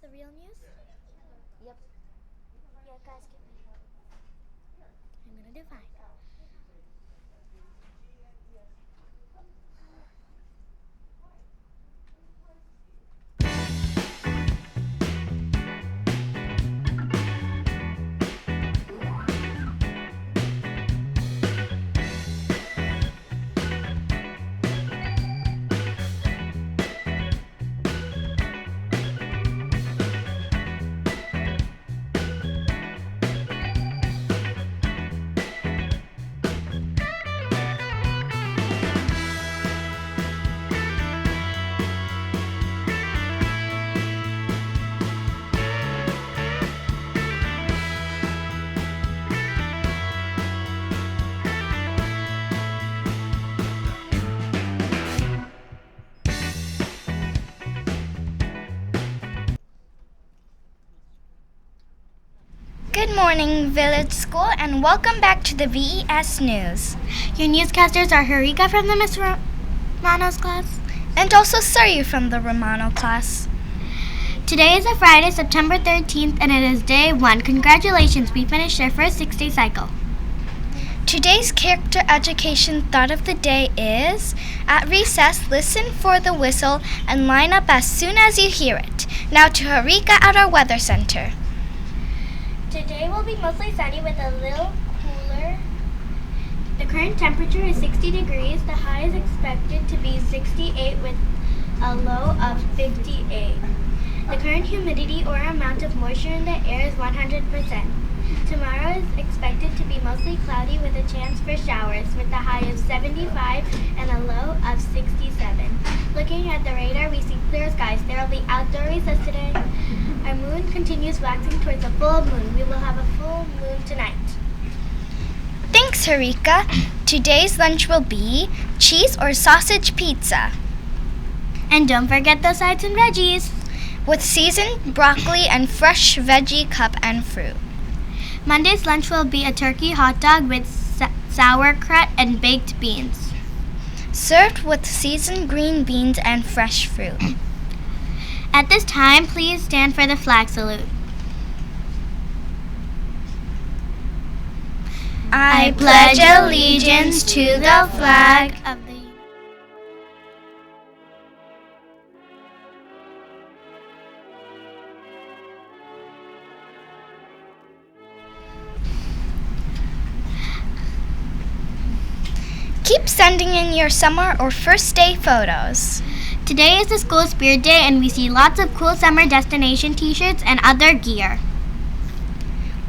the real news? Yep. Yeah, guys, give me. I'm gonna do fine. Good morning, Village School, and welcome back to the VES News. Your newscasters are Harika from the Miss Romano's class. And also Sarayu from the Romano class. Today is a Friday, September 13th, and it is day 1. Congratulations, we finished our first 6-day cycle. Today's character education thought of the day is, at recess, listen for the whistle and line up as soon as you hear it. Now to Harika at our weather center. Today will be mostly sunny with a little cooler. The current temperature is 60 degrees. The high is expected to be 68 with a low of 58. The current humidity or amount of moisture in the air is 100%. Tomorrow is expected to be mostly cloudy with a chance for showers with a high of 75 and a low of 67. Looking at the radar, we see clear skies. There will be outdoor recess today. Our moon continues waxing towards a full moon. We will have a full moon tonight. Thanks, Harika. Today's lunch will be cheese or sausage pizza And don't forget those sides and veggies. with seasoned broccoli and fresh veggie cup and fruit. Monday's lunch will be a turkey hot dog with sauerkraut and baked beans. Served with seasoned green beans and fresh fruit. At this time, please stand for the flag salute. I pledge allegiance to the flag of the Keep sending in your summer or first day photos. Today is the school spirit day and we see lots of cool summer destination t-shirts and other gear.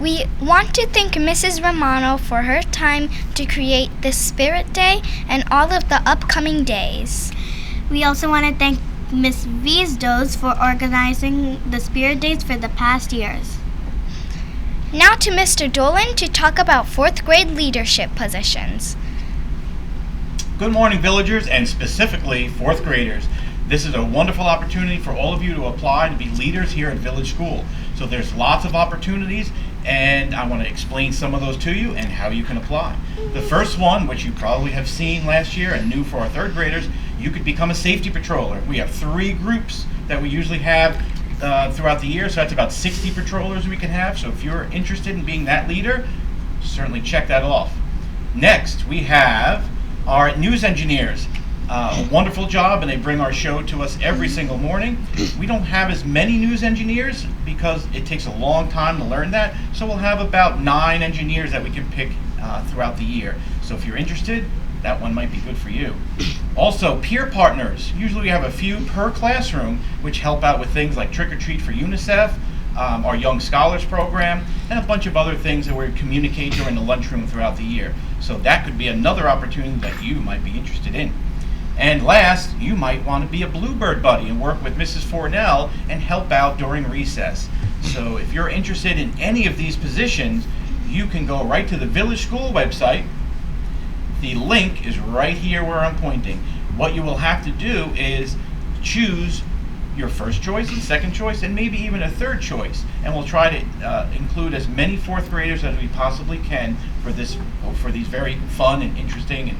We want to thank Mrs. Romano for her time to create this spirit day and all of the upcoming days. We also want to thank Miss Visdos for organizing the spirit days for the past years. Now to Mr. Dolan to talk about 4th grade leadership positions. Good morning, villagers, and specifically 4th graders. This is a wonderful opportunity for all of you to apply to be leaders here at Village School. So there's lots of opportunities, and I want to explain some of those to you and how you can apply. The first one, which you probably have seen last year and new for our 3rd graders, you could become a safety patroller. We have 3 groups that we usually have throughout the year, so that's about 60 patrollers we can have. So if you're interested in being that leader, certainly check that off. Next, we have our news engineers. A wonderful job, and they bring our show to us every single morning. We don't have as many news engineers because it takes a long time to learn that, so we'll have about 9 engineers that we can pick throughout the year. So if you're interested, that one might be good for you. Also, peer partners. Usually we have a few per classroom, which help out with things like Trick or Treat for UNICEF, our Young Scholars Program, and a bunch of other things that we communicate during the lunchroom throughout the year. So that could be another opportunity that you might be interested in. And last, you might want to be a Bluebird buddy and work with Mrs. Fornell and help out during recess. So if you're interested in any of these positions, you can go right to the Village School website. The link is right here where I'm pointing. What you will have to do is choose your first choice, and second choice, and maybe even a third choice. And we'll try to include as many 4th graders as we possibly can for these very fun and interesting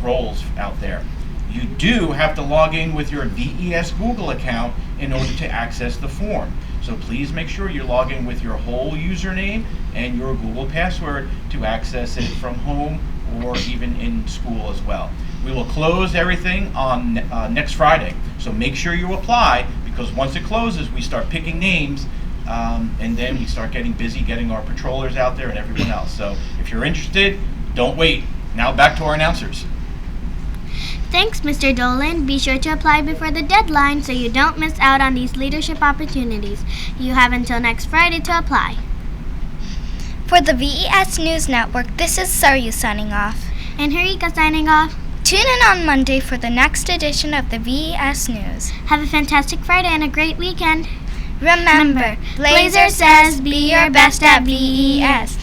roles out there. You do have to log in with your VES Google account in order to access the form. So please make sure you log in with your whole username and your Google password to access it from home or even in school as well. We will close everything on next Friday, so make sure you apply, because once it closes, we start picking names, and then we start getting busy getting our patrollers out there and everyone else. So if you're interested, don't wait. Now back to our announcers. Thanks, Mr. Dolan. Be sure to apply before the deadline so you don't miss out on these leadership opportunities. You have until next Friday to apply. For the VES News Network, this is Sarayu signing off. And Harika signing off. Tune in on Monday for the next edition of the VES News. Have a fantastic Friday and a great weekend. Remember, Blazer says be your best at VES.